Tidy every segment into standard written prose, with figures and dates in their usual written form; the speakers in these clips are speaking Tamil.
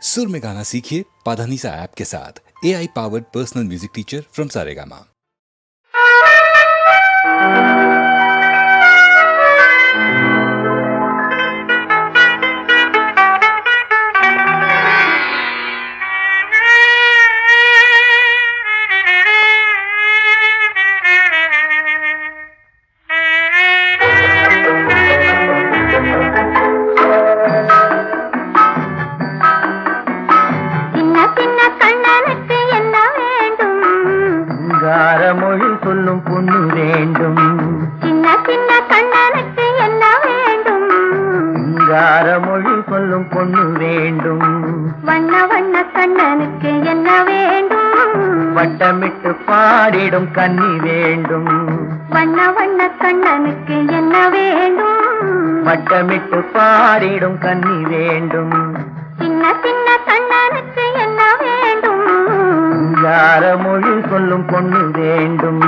सुर में गाना सीखिए पाधानीसा ऐप के साथ। AI powered personal music teacher from Saregama. மொழி சொல்லும் பொண்ணு வேண்டும். சின்ன சின்ன கண்ணனுக்கு என்ன வேண்டும்? சிங்கார மொழி சொல்லும் பொண்ணு வேண்டும். வண்ண வண்ண கண்ணனுக்கு என்ன வேண்டும்? வட்டமிட்டு பாடிடும் கன்னி வேண்டும். வண்ண வண்ண கண்ணனுக்கு என்ன வேண்டும்? வட்டமிட்டு பாடிடும் கன்னி வேண்டும். சின்ன சின்ன கண்ணனுக்கு என்ன வேண்டும்? சிங்கார மொழி சொல்லும் பொண்ணு வேண்டும்.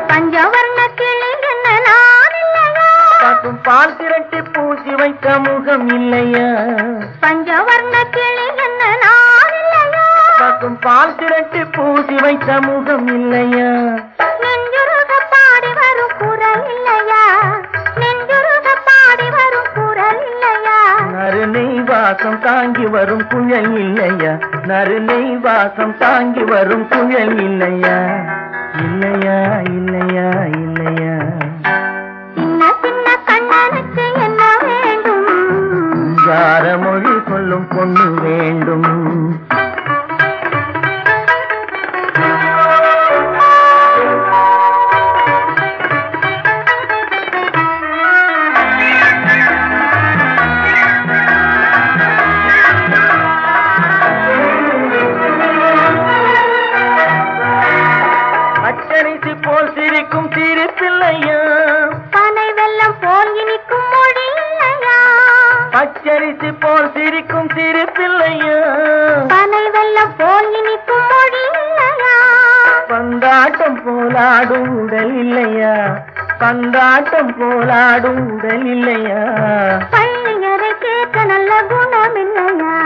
பஞ்சவர்ண கிளி என்ன நான் இல்லையா? பசும் பால் திரட்டி பூசி வைத்த முகம் இல்லையா? பஞ்சவர்ண கிளி என்ன நான் இல்லையா? பசும் பால் திரட்டி பூசி வைத்த முகம் இல்லையா? நெஞ்சுருக பாடி வரும் குரல் இல்லையா? நெஞ்சுருக பாடி வரும் குரல் இல்லையா? நறுநெய் வாசம் தாங்கி வரும் குழல் இல்லையா? நறுநெய் வாசம் தாங்கி வரும் குழல் இல்லையா? இல்லையா இல்லையா இல்லையா? சின்ன சின்ன கண்ணனுக்கு என்ன வேண்டும்? சிங்கார மொழி சொல்லும் பொண்ணு வேண்டும். அச்சரிசி போல் சிரிக்கும் சிரிப்பில்லையா? பனை வெல்லம் போல் இனிக்கும் மொழி இல்லையா? பச்சரிசி போல் சிரிக்கும் சிரிப்பில்லையா? பனை வெல்லம் போல் இனிக்கும் மொழி இல்லையா? பந்தாட்டம் போலாடும் உடல் இல்லையா? பந்தாட்டம் போலாடும் உடல் இல்லையா? பள்ளியறை கேட்க நல்ல குணம் இல்லையா?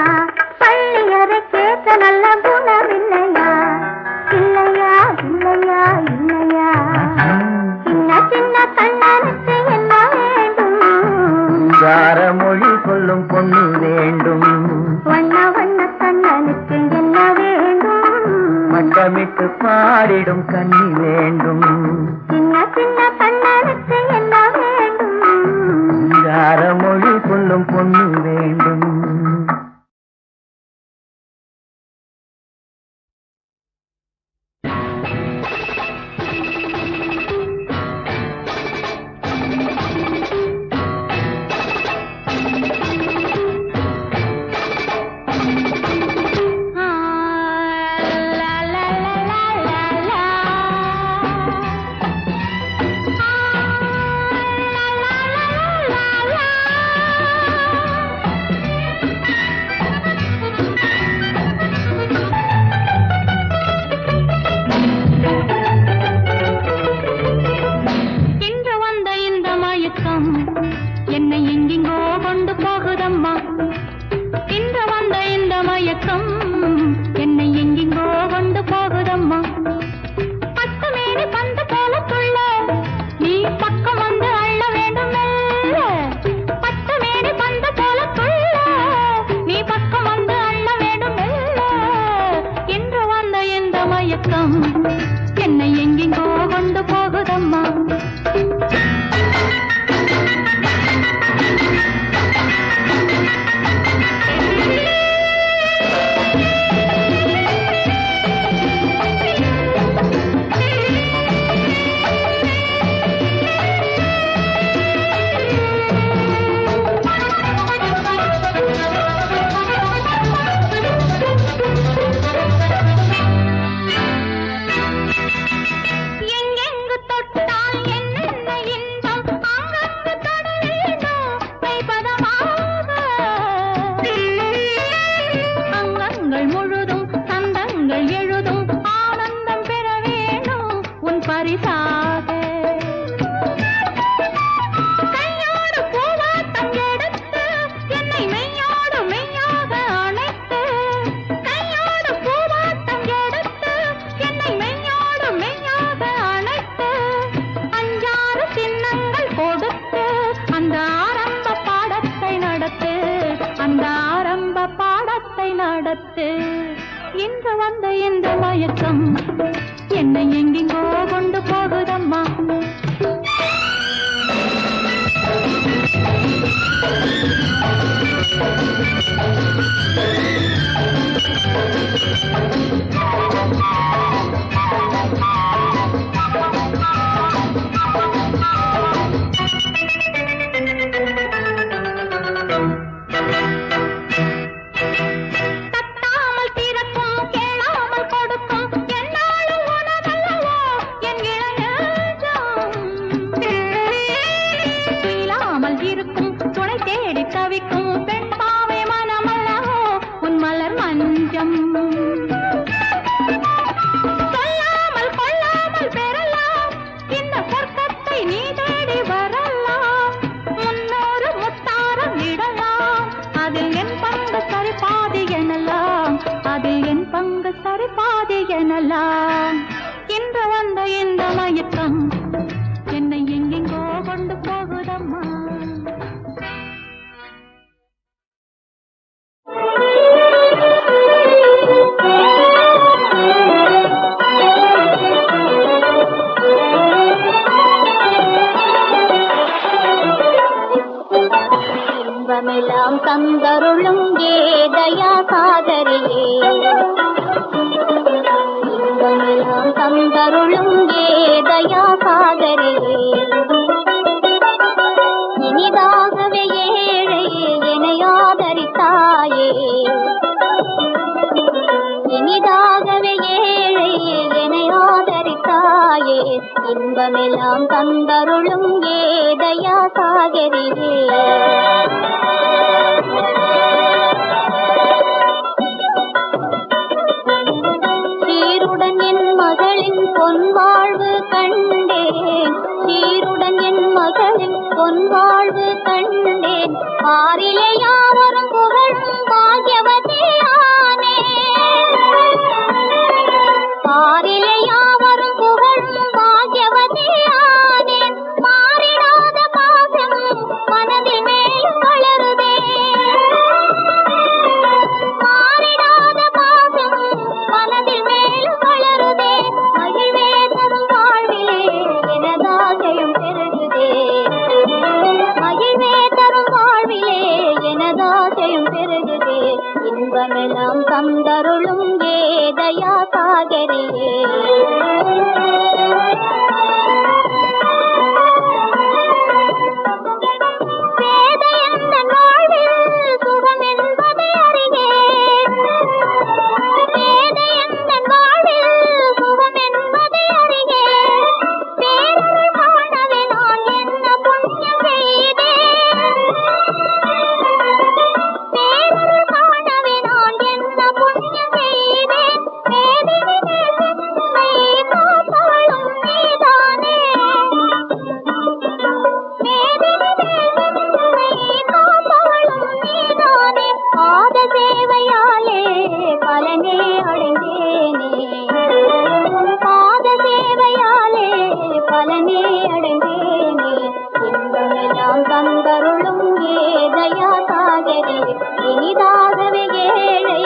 பள்ளியறை கேட்க நல்ல குணம் இல்லையா? இல்லையா இல்லையா இல்லையா? சின்ன சின்ன கண்ணனுக்கு என்ன வேண்டும்? சிங்கார மொழி சொல்லும் பொண்ணு வேண்டும். வண்ண வண்ண கண்ணனுக்கு என்ன வேண்டும்? வட்டமிட்டு பாடிடும் கன்னி வேண்டும். சின்ன சின்ன கண்ணனுக்கு என்ன வேண்டும்? சிங்கார மொழி சொல்லும் பொண்ணு வேண்டும். என்னை எங்கெங்கோ கொண்டு போகுதம்மா. இன்று வந்த இந்த மயக்கம் என்னை எங்கெங்கோ கொண்டு போகுதம்மா. இன்பமெல்லாம் தந்தருளும் ஏதயா சாகரியே, இன்பமெல்லாம் தந்தருளும் ஏதயா சாகரியே, இனிதாகவே ஏழை எனையாதரித்தாயே, இனிதாகவே ஏழை எனையாதரித்தாயே, இன்பமெல்லாம் தந்தருளும் ஏதயா சாகரியே. சீருடன் என் மகளின் பொன்வாழ்வு கண்டேன், சீருடன் என் மகளின் பொன்வாழ்வு கண்டேன், ஆறிலே யாவரும் புகழும் பாக்யவதியானே, ஆறிலே யாவரும் புகழும் பாக்யவதியானே, மாறிடாத பாசம் மனதில் மேலும் வளருதே, மாறிடாத பாசம் மனதில் மேலும் வளருதே, மகிழ்வே தரும் வாழ்விலே எனதாசையும் பெருகுதே, மகிழ்வே தரும் வாழ்விலே எனதாசையும் பெருகுதே, இன்பமெல்லாம் தந்தருளும் ஏதயா சாகரியே. இனிதாகவே ஏழை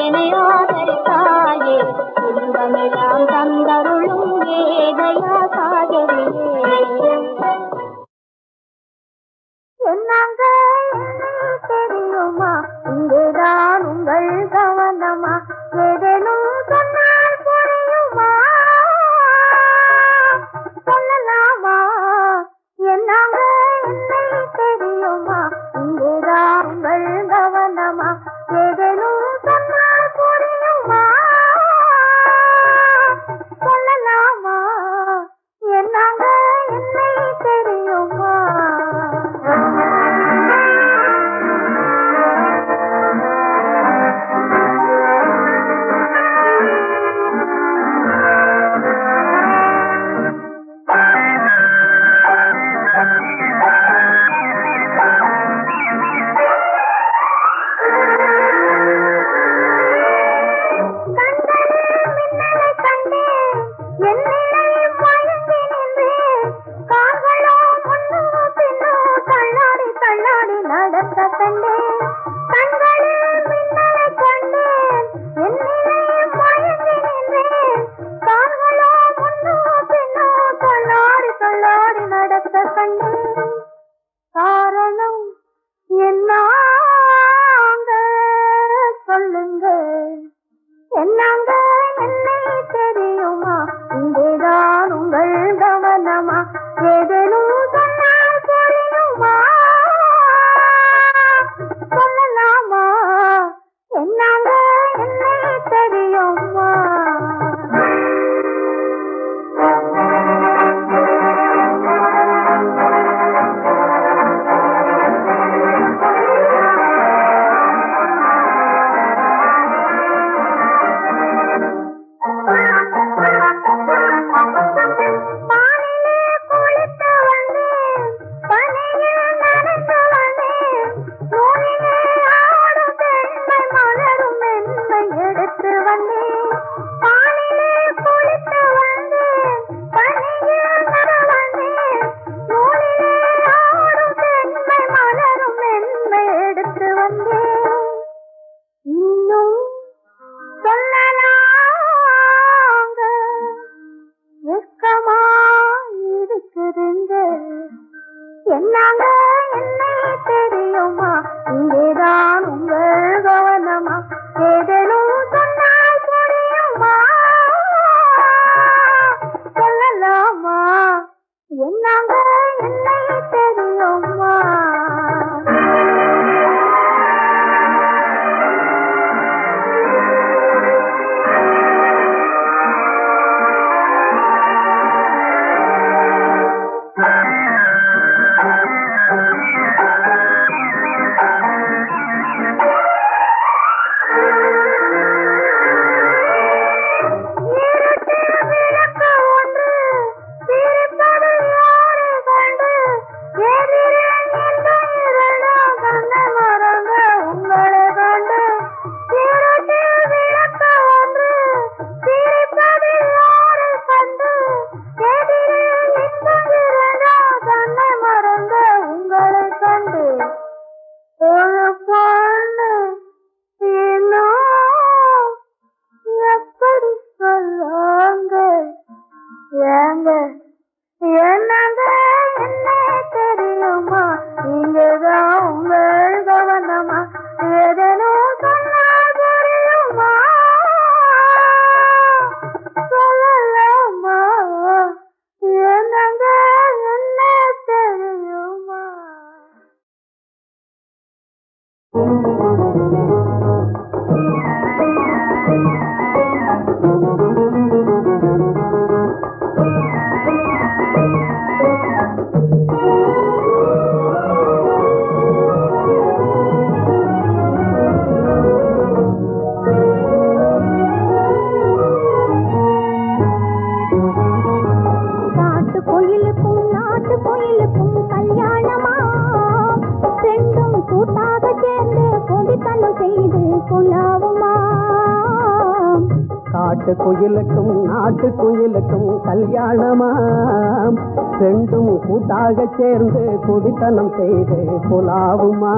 எனையாதரித்தாயே, இன்பமெல்லாம் தந்தருளும் ஏதயா சாகவே. என்னாங்க தெரியுமா, இங்கேதான் உங்கள் கவனமா, ஏதேனும் சொன்னால் புரியுமா, சொல்லலாமா, என்னாங்க என்னை தெரியுமா, இங்கேதான் உங்கள் கவனமா, ஏதேனும் சொன்னால் புரியுமா, சொல்லலாமா, என்னாங்க என்னை தெரியுமா. என்னங்க சொல்லுங்க என்னங்க என்னை தெரியுமா இங்கேதான் உங்கள் கவனமா ஏதேனும் சொன்னால் புரியுமா சொல்லலாமா என்னங்க என்னை தெரியுமா என்னங்க என்னை தெரியுமா இங்கேதான் உங்கள் கவனமா ஏதேனும் சொன்னால் புரியுமா சொல்லலாமா என்னங்க என்னை தெரியுமா என்னங்க என்ன தெரியுமா இங்கதான் உங்கள் கவனமா ஏதேனும் சொன்னால் புரியுமா சொல்லலாமா என்னங்க என்ன தெரியுமா காட்டுக்குயிலுக்கும் நாட்டுக்குயிலுக்கும் கல்யாணமாம் ரெண்டும் கூட்டாக சேர்ந்து குடித்தனம் செய்து குலாவுமா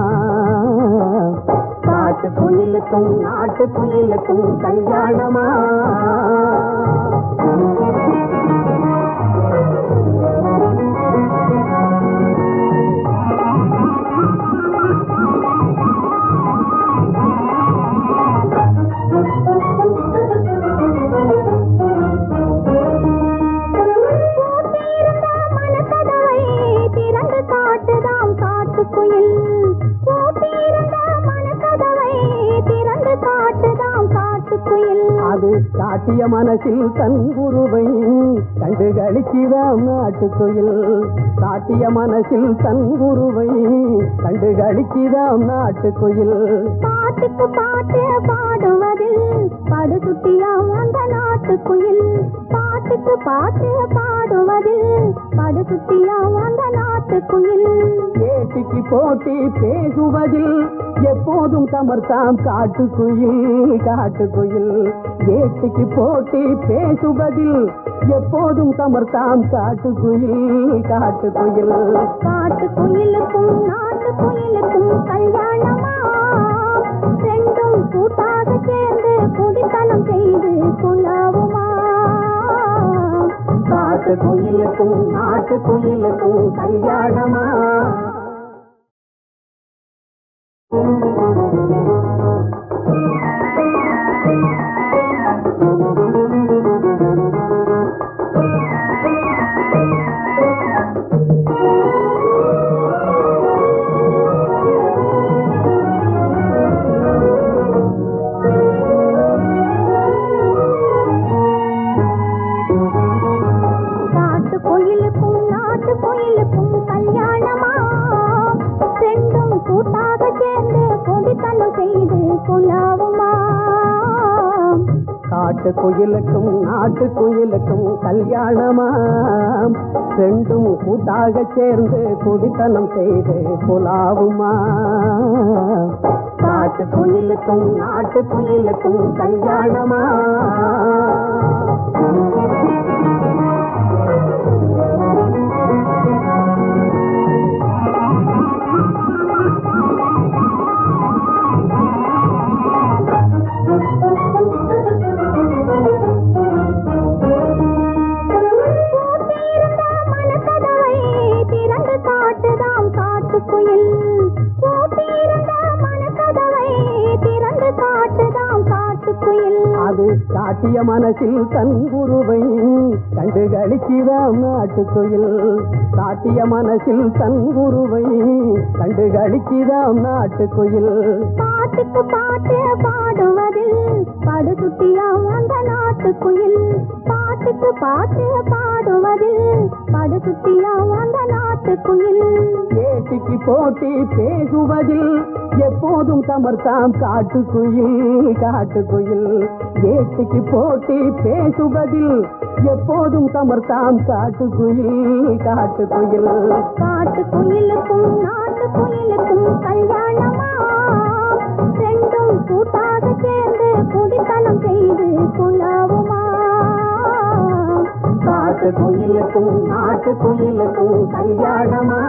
காட்டுக்குயிலுக்கும் நாட்டுக்குயிலுக்கும் கல்யாணமா அது காட்டிய மனசில் தன் குருவை கண்டு களிக்கிறாம் நாட்டுக்குயில் காட்டிய மனசில் தன் குருவை கண்டு களிக்கிறாம் நாட்டுக்குயில் பாட்டுக்கு பாட்டு பாடுவதில் படுசுட்டியாம் அந்த நாட்டுக்குயில் பாட்டுக்கு பாட்டு பாடுவதில் படுசுட்டியாம் அந்த நாட்டுக்குயில் ஏட்டிக்கு போட்டி பேசுவதில் எப்போதும் சமர்த்தாம் காட்டுக்குயில் காட்டுக்குயில் ஏட்டிக்கு போட்டி பேசுவதில் எப்போதும் சமர்த்தாம் காட்டுக்குயில் காட்டுக்குயில் காட்டுக்குயிலுக்கும் நாட்டுக்குயிலுக்கும் கல்யாணமா ரெண்டும் கூட்டாக சேர்ந்து குடித்தனம் செய்து குலாவுமா காட்டுக்குயிலுக்கும் நாட்டுக்குயிலுக்கும் கல்யாணமா குயிலுக்கும் நாட்டு குயிலுக்கும் கல்யாணமாம் ரெண்டும் கூட்டாக சேர்ந்து குடித்தனம் செய்து புலாவுமா காட்டு குயிலுக்கும் நாட்டு குயிலுக்கும் கல்யாணமா காட்டிய மனசில் தன் குருவை கண்டு களிக்கிறாம் நாட்டுக்குயில் காட்டிய மனசில் தன் குருவை கண்டு களிக்கிறாம் நாட்டுக்குயில் பாட்டுக்கு பாட்டு பாடுவதில் படு சுட்டியாம் அந்த நாட்டுக்குயில் பாட்டுக்கு பாட்டு பாடுவதில் படு சுட்டியாம் அந்த நாட்டுக்குயில் ஏட்டிக்கு போட்டி பேசுவதில் எப்போதும் சமர்த்தாம் காட்டுக்குயில் காட்டுக்குயில் ஏட்டிக்கு போட்டி பேசுவதில் எப்போதும் சமர்த்தாம் காட்டுக்குயில் காட்டுக்குயில் காட்டுக்குயிலுக்கும் நாட்டுக்குயிலுக்கும் கல்யாணமா ரெண்டும் கூட்டாக சேர்ந்து குடித்தனம் செய்து குலாவுமா காட்டுக்குயிலுக்கும் நாட்டுக்குயிலுக்கும் கல்யாணமா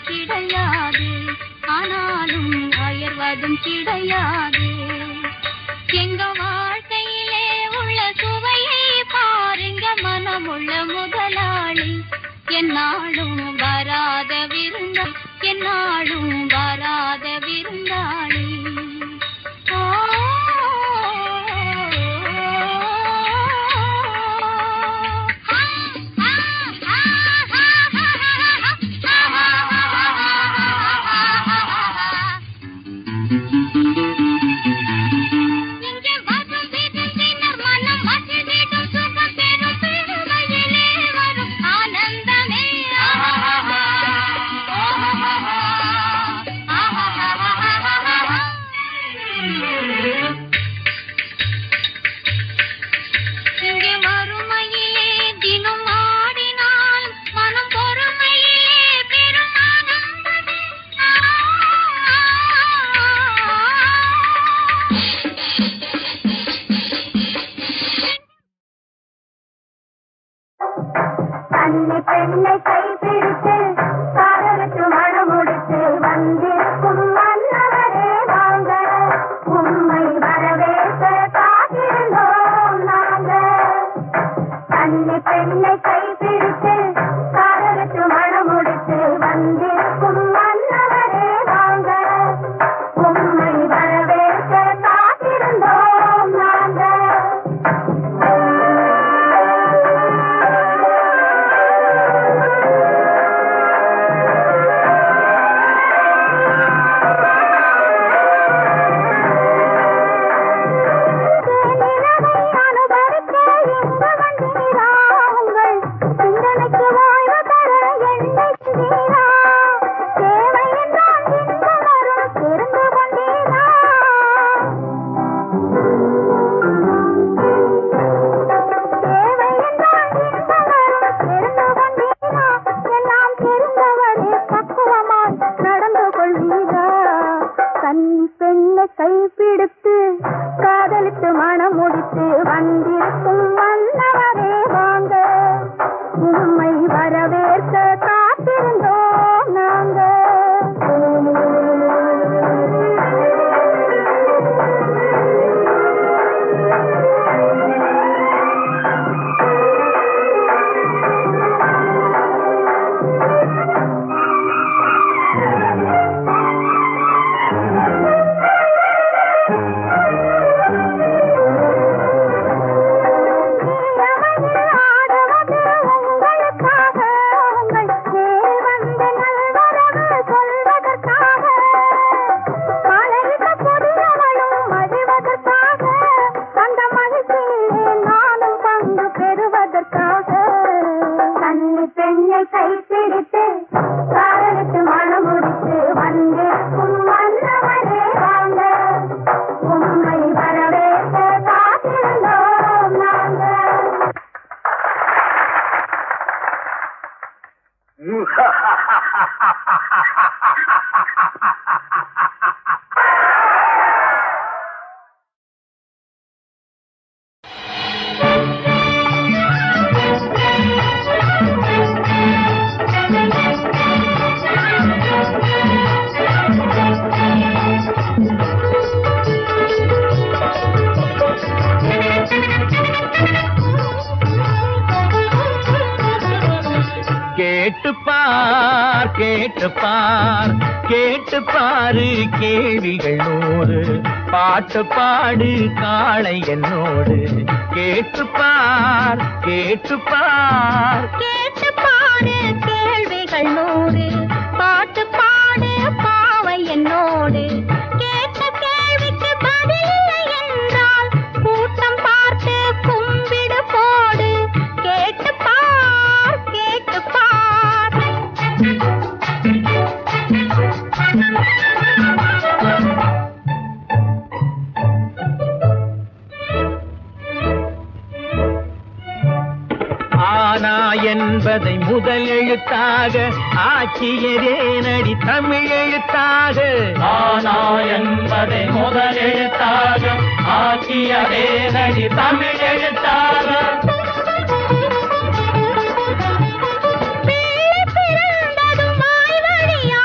கிடையாது, ஆனாலும் அயர்வதும் கிடையாது. எங்க வாழ்க்கையிலே உள்ள சுவையை பாருங்க, மனமுள்ள முதலாளி. என்னாலும் வராத விருந்தாளி, என்னாலும் வராத விருந்தாளி. பெண்ணை கைப்பிடித்து காதலுக்கு மணமுடித்து வந்திருக்கும் மன்னவரே வாங்க, உம்மை வரவேற்க காத்திருந்தோம் நாங்க. கண்ணி பெண்ணை கைப்பிடித்து காதலுக்கு மணமுடித்து வந்திருக்கும் மன்னவரே வாங்க, உம்மை வரவேற்க காத்திருந்தோம் நாங்க. கைப்பிடித்து காதலித்து மனம் முடித்து வந்திருக்கும் மன்னவரே வாங்க, உம்மை வரவேற்க காத்திருந்தோம் நாங்க. கைப்பிடித்து காதலுக்கு மனம் முடித்து வந்திருக்கும் மன்னவரே வாங்க, உம்மை வரவேற்க காத்திருந்தோம் நாங்க. கேட்டுப்பார் கேட்டுப்பார் கேட்டுப்பாரு கேள்விகள் 100, பாட்டு பாடு காளை என்னோடு. கேட்டுப்பார் கேட்டுப்பார் கேட்டுப்பாரு கேள்விகள் 100, பாட்டு பாடு பாவை என்னோடு. கேட்ட கேள்விக்கு பதிலில்லை என்றால் கூட்டம் பார்த்து கும்பிடு போடு. கேட்டுப்பார் கேட்டுப்பார். ஆனா என்பதை முதல் எழுத்தாக ஆக்கியதே நடி தமிழ் எழுத்தாக. ஆனா என்பதை முதல் எழுத்தாக ஆக்கியதே நடி தமிழ் எழுத்தாக. பிறந்ததும் வாய் வழியா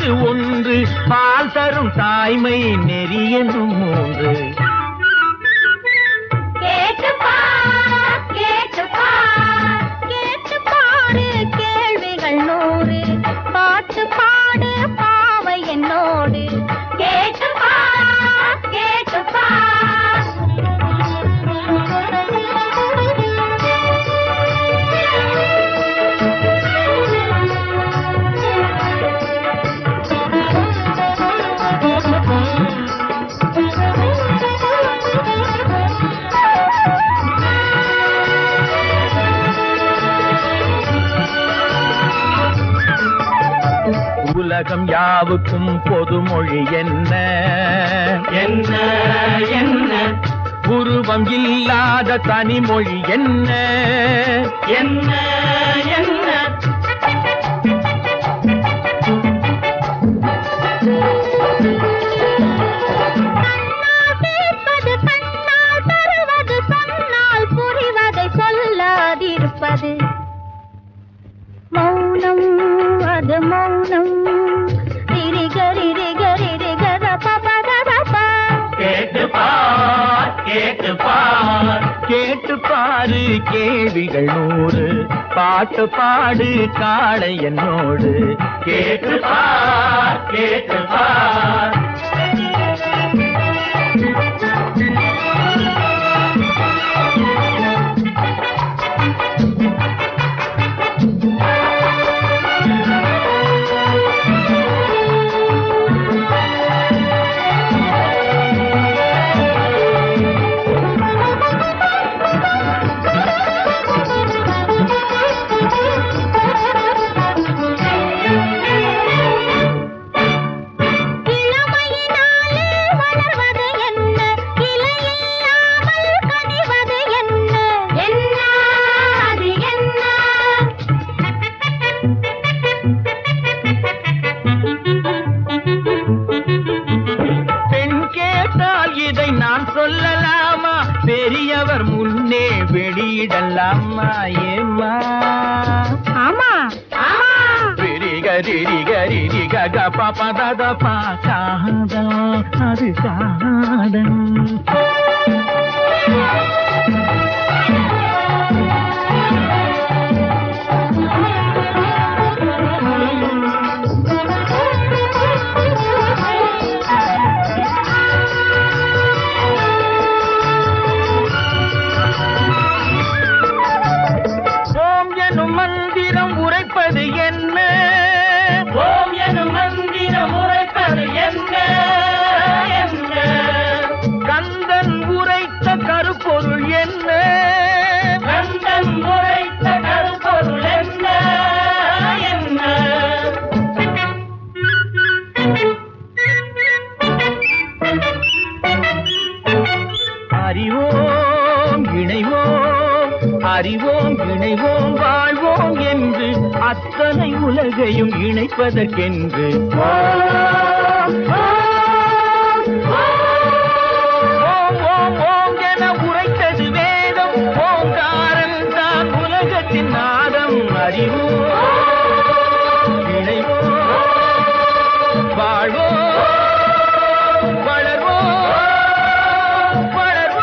அது ஒன்று, பால் தரும் தாய்மை நெறி என்னும் மூன்று. கேள்விகள் 100 பாட்டு பாடு பாவை என்னோடு கேட்டு பார் கேட்டு பார். உலகம் யாவுக்கும் பொதுமொழி என்ன என்ன என்ன? உருவம் இல்லாத தனிமொழி என்ன என்ன என்ன? கண்ணால் தருவது சொன்னால் புரிவதை சொல்லாதிருப்பது மௌனம், அது மௌனம். கேட்டு பார் கேட்டு பாரு கேள்விகள் 100 பாட்டு பாடு காளை என்னோடு கேட்டு பார் கேட்டு பார். சொல்லலாமா பெரியவர் முன்னே வெளியிடலாமா? ஏமா ஆமா ரிரி கரி க ப த பா காதல் அது காதல். மந்திரம் உரைப்பது என்ன? ஓம் எனும் மந்திரம் உரைப்பது என்ன என்ன? கந்தன் உரைத்த கருப்பொருள் என்ன? கந்தன் உரைத்த கருப்பொருள் என்ன என்ன? அறிவோம் இணைவோம், அறிவோம் இணைவோம் வாழ்வோம் என்று அத்தனை உலகையும் இணைப்பதற்கென்று ஓம் ஓம் ஓம் என உரைத்தது வேதம். ஓங்காரன் தான் உலகத்தின் நாதம். அறிவோம் இணைவோம் வாழ்வோம் வளர்வோம் வளர்வோம்.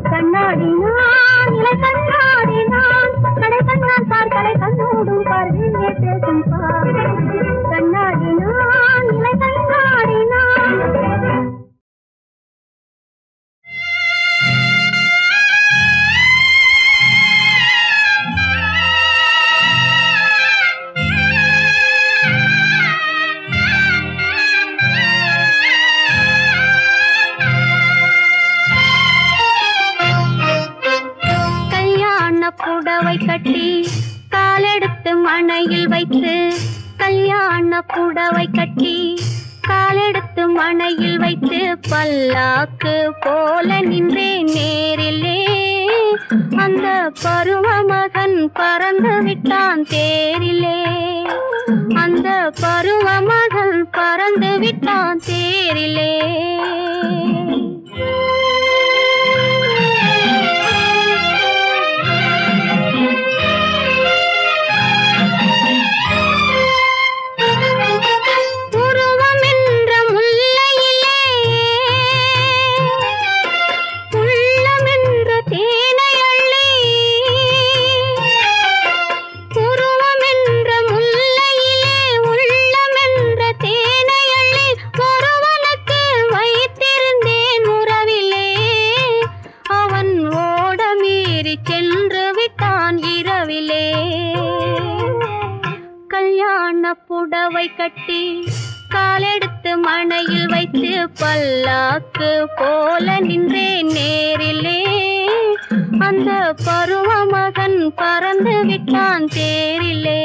கண்ணாடினான் இலை கண்ணாடினான் கடை கண்ணான் பார்க்கலை கண்ணோடும் பார்வையே பேசும் பார் கண்ணாடினான் இலை கண்ணாடினான் புடவை கட்டி காலெடுத்து மணையில் வைத்து கல்யாண புடவை கட்டி காலெடுத்து மணையில் வைத்து பல்லாக்கு போல நின்றேன் நேரிலே அந்த பருவ மகன் பறந்து விட்டான் தேரிலே அந்த பருவ மகன் பறந்து விட்டான் தேரிலே புடவை கட்டி காலெடுத்து மணையில் வைத்து பல்லாக்கு போல நின்றேன் நேரிலே அந்த பருவ மகன் பறந்து விட்டான் தேரிலே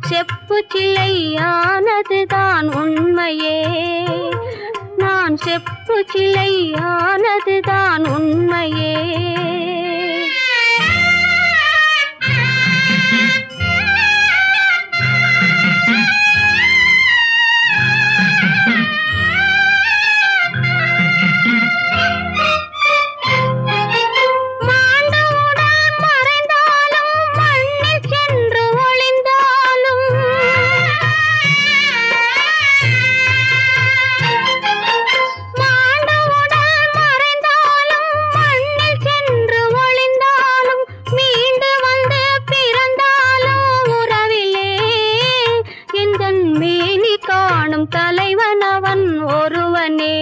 செப்பு சிலையானதுதான் உண்மையே நான் செப்பு சிலையானதுதான் உண்மையே தலைவனவன் ஒருவனே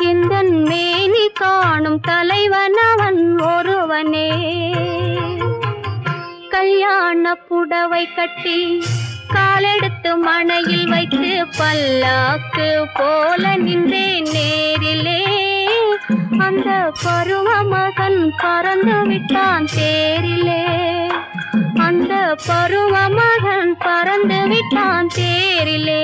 எந்தன் மேனி காணும் தலைவனவன் ஒருவனே கல்யாண புடவை கட்டி காலெடுத்து மணையில் வைத்து பல்லாக்கு போல நின்றேன் நேரிலே அந்த பருவ மகன் பறந்து விட்டான் தேரிலே அந்த பருவ மகன் பறந்து விட்டான் தேரிலே